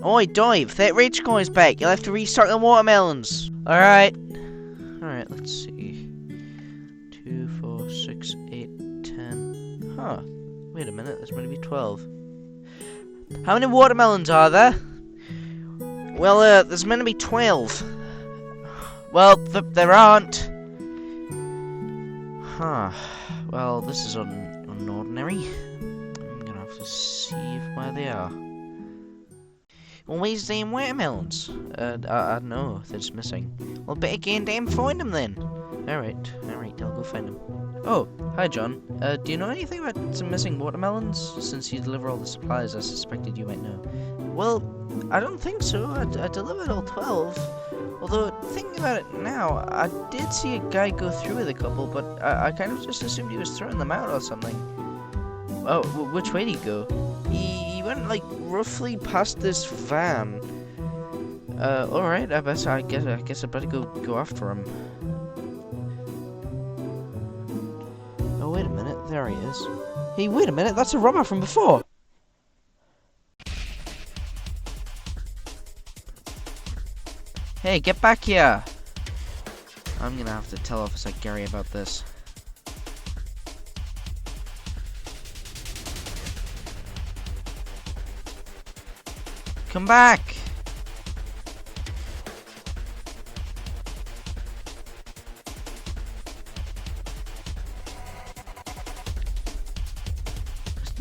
Oi, dive! That rich guy's back. You'll have to restart the watermelons. Alright. Alright, let's see. 2, 4, 6, 8, 10. Huh. Wait a minute, there's going to be 12. How many watermelons are there? Well, there's meant to be 12. Well, there aren't. Huh. Well, this is unordinary. I'm gonna have to see where they are. Well, where's them watermelons? I don't know. They're just missing. Well, better go and damn find them then. Alright, I'll go find them. Oh, hi John. Do you know anything about some missing watermelons? Since you deliver all the supplies, I suspected you might know. Well, I don't think so. I delivered all 12. Although, thinking about it now, I did see a guy go through with a couple, but I kind of just assumed he was throwing them out or something. Oh, which way did he go? He went, like, roughly past this van. Alright, I guess I better go after him. Oh, wait a minute, there he is. Hey, wait a minute, that's a robber from before! Hey, get back here! I'm gonna have to tell Officer Garry about this. Come back!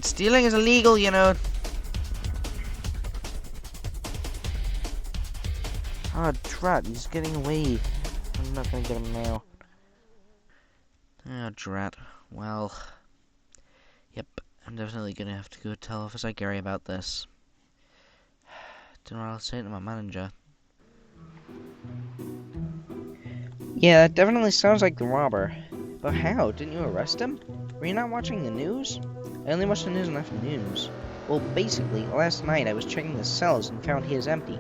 Stealing is illegal, you know. Ah, drat, he's getting away. I'm not gonna get him now. Ah, drat. Well, yep, I'm definitely gonna have to go tell Officer Garry about this. Don't know what I'll say to my manager. Yeah, that definitely sounds like the robber. But how? Didn't you arrest him? Were you not watching the news? I only watch the news in afternoons. Well, basically, last night I was checking the cells and found his empty.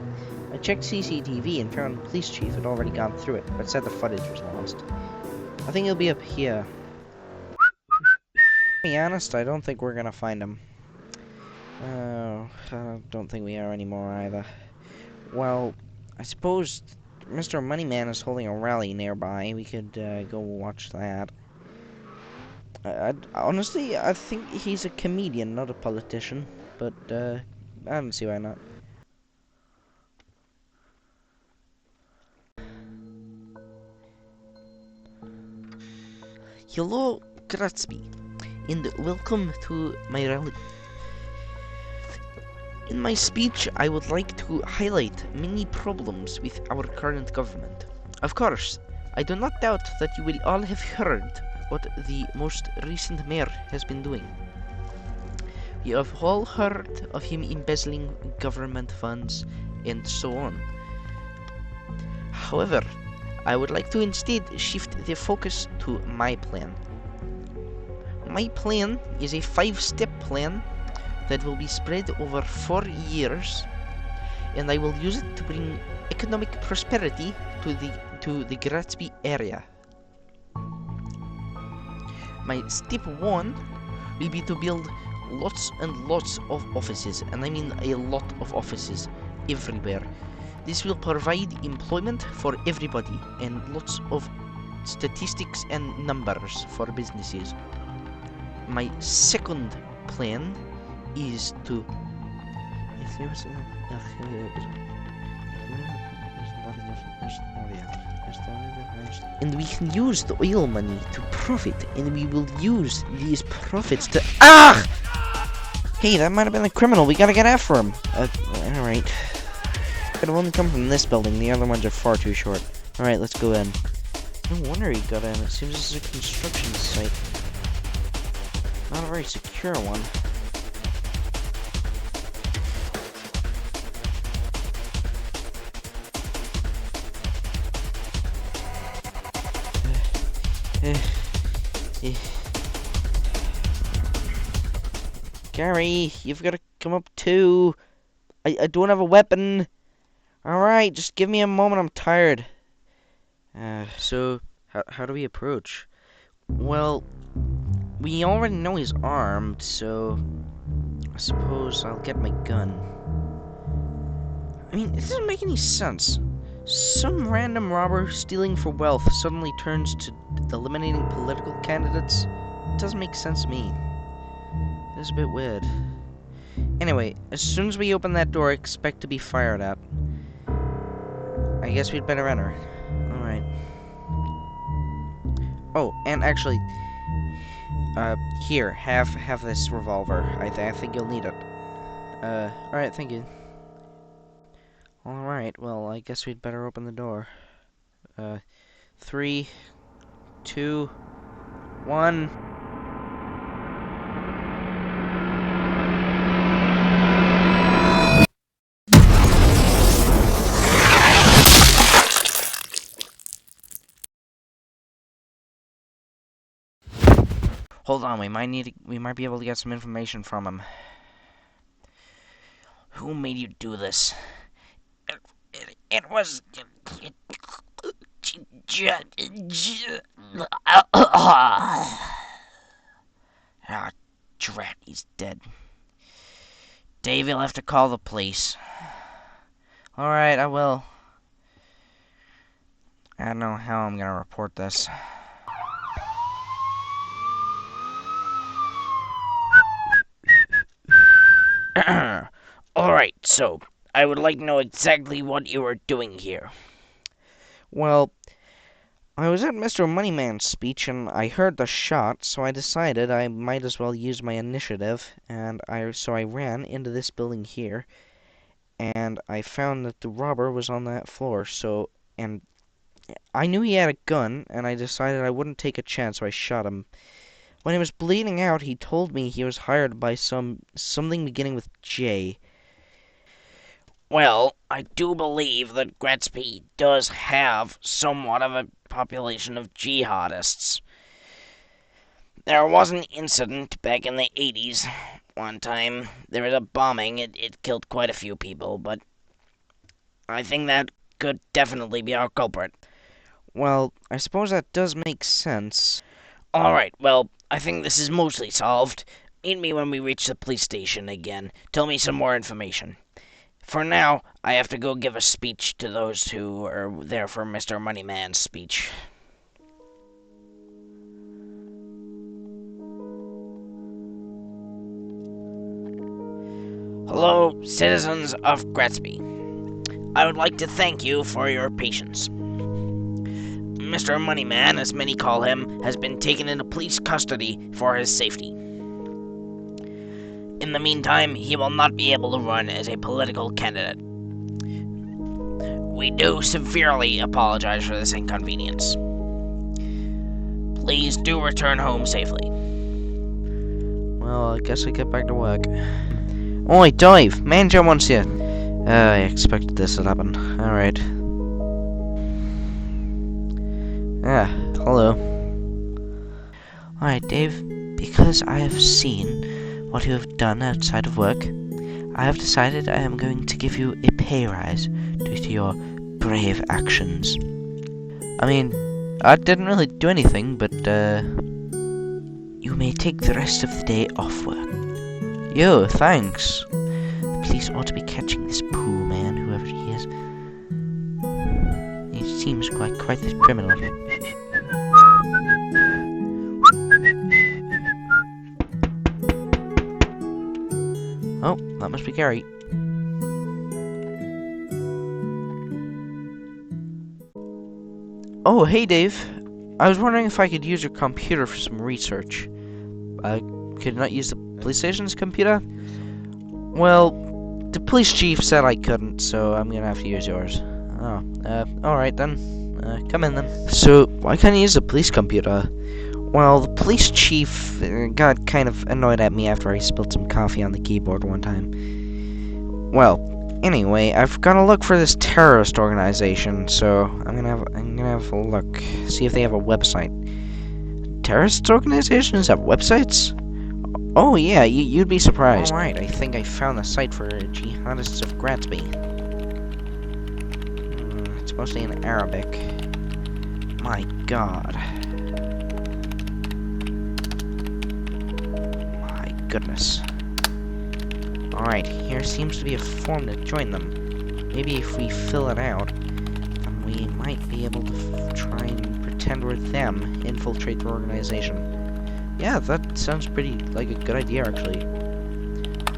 I checked CCTV and found the police chief had already gone through it, but said the footage was lost. I think he'll be up here. To be honest, I don't think we're gonna find him. I don't think we are anymore either. Well, I suppose Mr. Moneyman is holding a rally nearby. We could go watch that. Honestly, I think he's a comedian, not a politician. But I don't see why not. Hello, Gatsby, and welcome to my rally. In my speech, I would like to highlight many problems with our current government. Of course, I do not doubt that you will all have heard what the most recent mayor has been doing. You have all heard of him embezzling government funds and so on. However, I would like to instead shift the focus to my plan. My plan is a 5-step plan that will be spread over 4 years, and I will use it to bring economic prosperity to the Gatsby area. My step 1 will be to build lots and lots of offices, and I mean a lot of offices everywhere. This will provide employment for everybody and lots of statistics and numbers for businesses. My second plan is to... And we can use the oil money to profit, and we will use these profits to... Ah! Hey, that might have been a criminal. We gotta get after him. Alright. Could have only come from this building. The other ones are far too short. Alright, let's go in. No wonder he got in. It seems this is a construction site. Not a very secure one. Garry, you've got to come up too. I don't have a weapon. Alright, just give me a moment, I'm tired. So, how do we approach? Well, we already know he's armed, so I suppose I'll get my gun. I mean, it doesn't make any sense. Some random robber stealing for wealth suddenly turns to eliminating political candidates. It doesn't make sense to me. It's a bit weird. Anyway, as soon as we open that door, expect to be fired at. I guess we'd better enter. Alright. Oh, and actually, here, have this revolver. I think you'll need it. Alright, thank you. Alright, well, I guess we'd better open the door. 3, 2, 1. Hold on, we might be able to get some information from him. Who made you do this? It was... Ah, drat, he's dead. Dave, you'll have to call the police. Alright, I will. I don't know how I'm gonna report this. Alright, so, I would like to know exactly what you were doing here. Well, I was at Mr. Moneyman's speech, and I heard the shot, so I decided I might as well use my initiative, and so I ran into this building here, and I found that the robber was on that floor, and I knew he had a gun, and I decided I wouldn't take a chance, so I shot him. When he was bleeding out, he told me he was hired by something beginning with J. Well, I do believe that Gretzby does have somewhat of a population of jihadists. There was an incident back in the 80s. One time, there was a bombing. It killed quite a few people, but I think that could definitely be our culprit. Well, I suppose that does make sense. Alright, well, I think this is mostly solved. Meet me when we reach the police station again. Tell me some more information. For now, I have to go give a speech to those who are there for Mr. Moneyman's speech. Hello, citizens of Gretzby. I would like to thank you for your patience. Mr. Moneyman, as many call him, has been taken into police custody for his safety. In the meantime, he will not be able to run as a political candidate. We do severely apologize for this inconvenience. Please do return home safely. Well, I guess I get back to work. Oi, Dave! Manager wants you. I expected this to happen. Alright. Ah, hello. Alright, Dave. Because I have seen what you have done outside of work, I have decided I am going to give you a pay rise due to your brave actions. I mean, I didn't really do anything, but, you may take the rest of the day off work. Yo, thanks. The police ought to be catching this poor man, whoever he is. He seems quite the criminal. Oh, that must be Garry. Oh, hey Dave. I was wondering if I could use your computer for some research. Could not use the police station's computer? Well, the police chief said I couldn't, so I'm gonna have to use yours. Oh, alright then. Come in then. So, why can't I use the police computer? Well, the police chief got kind of annoyed at me after I spilled some coffee on the keyboard one time. Well, anyway, I've got to look for this terrorist organization, so I'm gonna have a look, see if they have a website. Terrorist organizations have websites? Oh yeah, you'd be surprised. Alright, I think I found the site for jihadists of Gretzby. It's mostly in Arabic. My god. Goodness. Alright, here seems to be a form to join them. maybe if we fill it out, then we might be able to try and pretend we're them, infiltrate the organization. Yeah, that sounds pretty like a good idea, actually.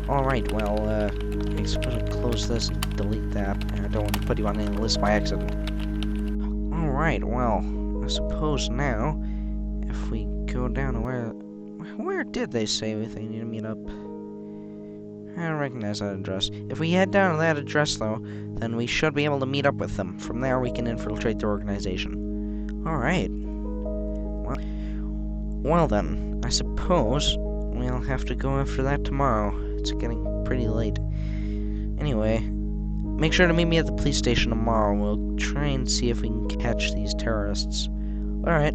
Alright, well, I suppose I'll close this and delete that. I don't want to put you on any list by accident. Alright, well, I suppose now, if we go down to where did they say they need to meet up? I don't recognize that address. If we head down to that address, though, then we should be able to meet up with them. From there, we can infiltrate the organization. Alright. Well then, I suppose we'll have to go after that tomorrow. It's getting pretty late. Anyway, make sure to meet me at the police station tomorrow. We'll try and see if we can catch these terrorists. Alright.